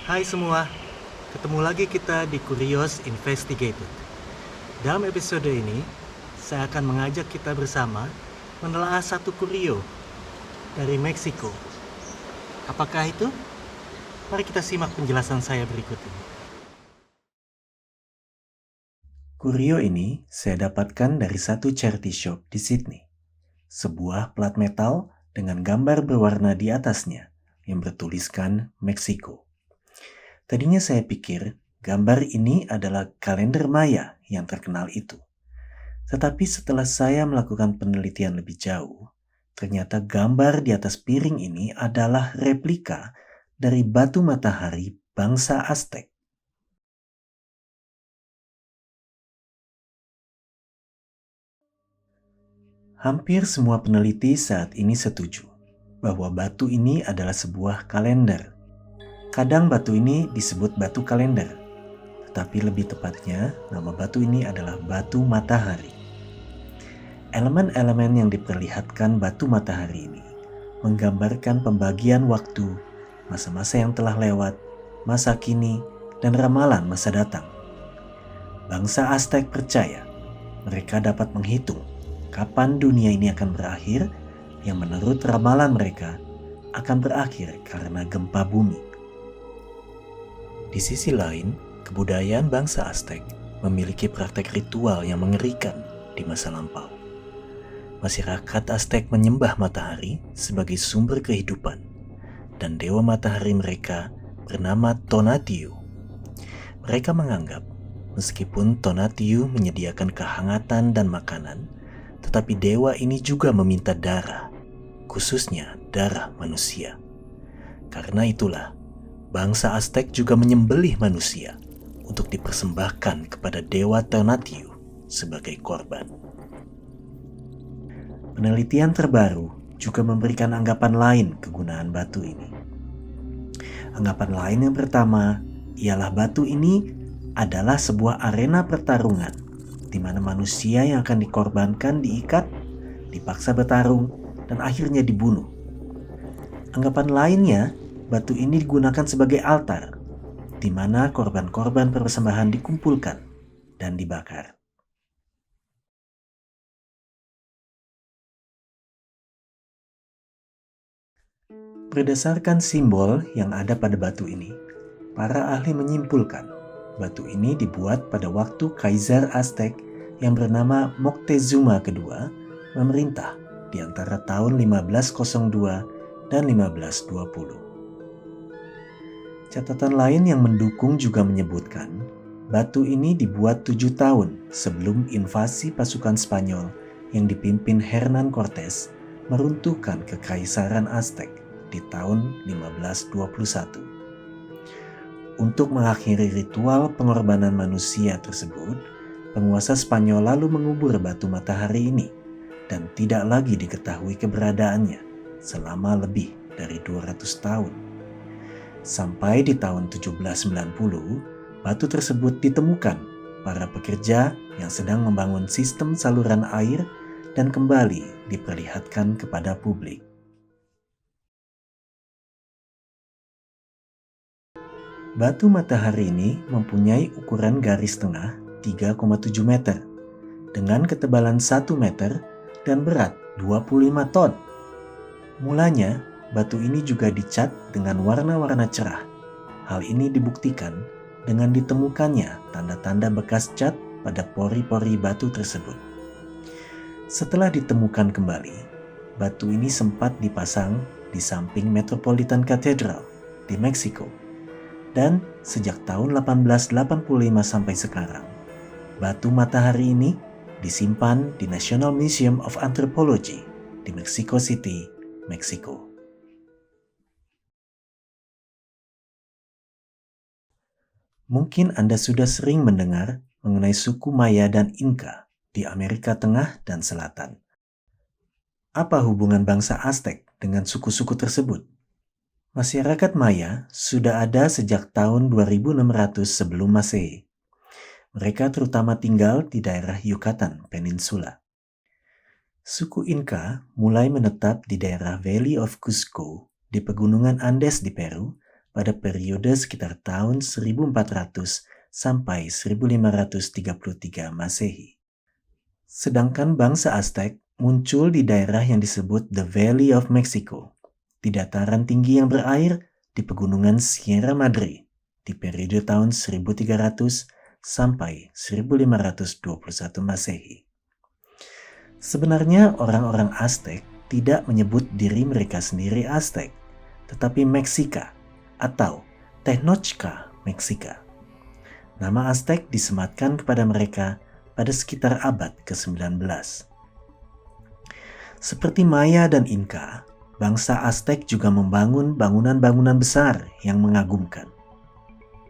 Hai semua, ketemu lagi kita di Curious Investigated. Dalam episode ini, saya akan mengajak kita bersama menelaah satu kurio dari Meksiko. Apakah itu? Mari kita simak penjelasan saya berikut ini. Kurio ini saya dapatkan dari satu charity shop di Sydney. Sebuah plat metal dengan gambar berwarna di atasnya yang bertuliskan Meksiko. Tadinya saya pikir gambar ini adalah kalender Maya yang terkenal itu. Tetapi setelah saya melakukan penelitian lebih jauh, ternyata gambar di atas piring ini adalah replika dari batu matahari bangsa Aztec. Hampir semua peneliti saat ini setuju bahwa batu ini adalah sebuah kalender. Kadang batu ini disebut batu kalender, tetapi lebih tepatnya nama batu ini adalah batu matahari. Elemen-elemen yang diperlihatkan batu matahari ini menggambarkan pembagian waktu, masa-masa yang telah lewat, masa kini, dan ramalan masa datang. Bangsa Aztec percaya mereka dapat menghitung kapan dunia ini akan berakhir, yang menurut ramalan mereka akan berakhir karena gempa bumi. Di sisi lain, kebudayaan bangsa Aztec memiliki praktek ritual yang mengerikan di masa lampau. Masyarakat Aztec menyembah matahari sebagai sumber kehidupan, dan dewa matahari mereka bernama Tonatiuh. Mereka menganggap meskipun Tonatiuh menyediakan kehangatan dan makanan, tetapi dewa ini juga meminta darah, khususnya darah manusia. Karena itulah, bangsa Aztec juga menyembelih manusia untuk dipersembahkan kepada dewa Tonatiuh sebagai korban. Penelitian terbaru juga memberikan anggapan lain kegunaan batu ini. Anggapan lain yang pertama ialah batu ini adalah sebuah arena pertarungan di mana manusia yang akan dikorbankan diikat, dipaksa bertarung, dan akhirnya dibunuh. Anggapan lainnya, batu ini digunakan sebagai altar di mana korban-korban persembahan dikumpulkan dan dibakar. Berdasarkan simbol yang ada pada batu ini, para ahli menyimpulkan batu ini dibuat pada waktu Kaisar Aztec yang bernama Moctezuma II memerintah di antara tahun 1502 dan 1520. Catatan lain yang mendukung juga menyebutkan batu ini dibuat 7 tahun sebelum invasi pasukan Spanyol yang dipimpin Hernan Cortes meruntuhkan kekaisaran Aztec di tahun 1521. Untuk mengakhiri ritual pengorbanan manusia tersebut, penguasa Spanyol lalu mengubur batu matahari ini dan tidak lagi diketahui keberadaannya selama lebih dari 200 tahun. Sampai di tahun 1790, batu tersebut ditemukan para pekerja yang sedang membangun sistem saluran air dan kembali diperlihatkan kepada publik. Batu matahari ini mempunyai ukuran garis tengah 3,7 meter dengan ketebalan 1 meter dan berat 25 ton. Mulanya, batu ini juga dicat dengan warna-warna cerah. Hal ini dibuktikan dengan ditemukannya tanda-tanda bekas cat pada pori-pori batu tersebut. Setelah ditemukan kembali, batu ini sempat dipasang di samping Metropolitan Cathedral di Meksiko. Dan sejak tahun 1885 sampai sekarang, batu matahari ini disimpan di National Museum of Anthropology di Mexico City, Meksiko. Mungkin Anda sudah sering mendengar mengenai suku Maya dan Inca di Amerika Tengah dan Selatan. Apa hubungan bangsa Aztec dengan suku-suku tersebut? Masyarakat Maya sudah ada sejak tahun 2600 sebelum Masehi. Mereka terutama tinggal di daerah Yucatan Peninsula. Suku Inca mulai menetap di daerah Valley of Cusco di pegunungan Andes di Peru pada periode sekitar tahun 1400 sampai 1533 Masehi. Sedangkan bangsa Aztec muncul di daerah yang disebut The Valley of Mexico, di dataran tinggi yang berair di pegunungan Sierra Madre di periode tahun 1300 sampai 1521 Masehi. Sebenarnya orang-orang Aztec tidak menyebut diri mereka sendiri Aztec, tetapi Meksika atau Tenochca Meksika. Nama Aztec disematkan kepada mereka pada sekitar abad ke-19. Seperti Maya dan Inka, bangsa Aztec juga membangun bangunan-bangunan besar yang mengagumkan.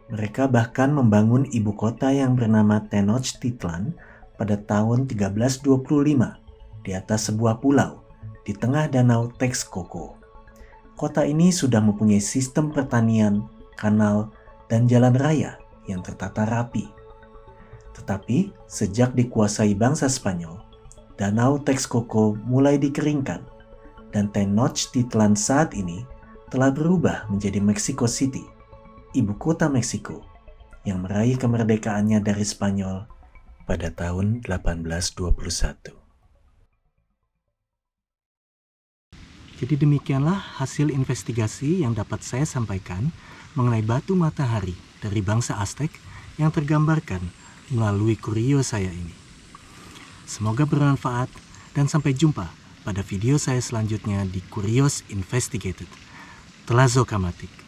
Mereka bahkan membangun ibu kota yang bernama Tenochtitlan pada tahun 1325 di atas sebuah pulau di tengah danau Texcoco. Kota ini sudah mempunyai sistem pertanian, kanal, dan jalan raya yang tertata rapi. Tetapi sejak dikuasai bangsa Spanyol, danau Texcoco mulai dikeringkan dan Tenochtitlan saat ini telah berubah menjadi Mexico City, ibu kota Meksiko yang meraih kemerdekaannya dari Spanyol pada tahun 1821. Jadi demikianlah hasil investigasi yang dapat saya sampaikan mengenai batu matahari dari bangsa Aztec yang tergambarkan melalui kurio saya ini. Semoga bermanfaat dan sampai jumpa pada video saya selanjutnya di Curios Investigated. Tlazohcamatic.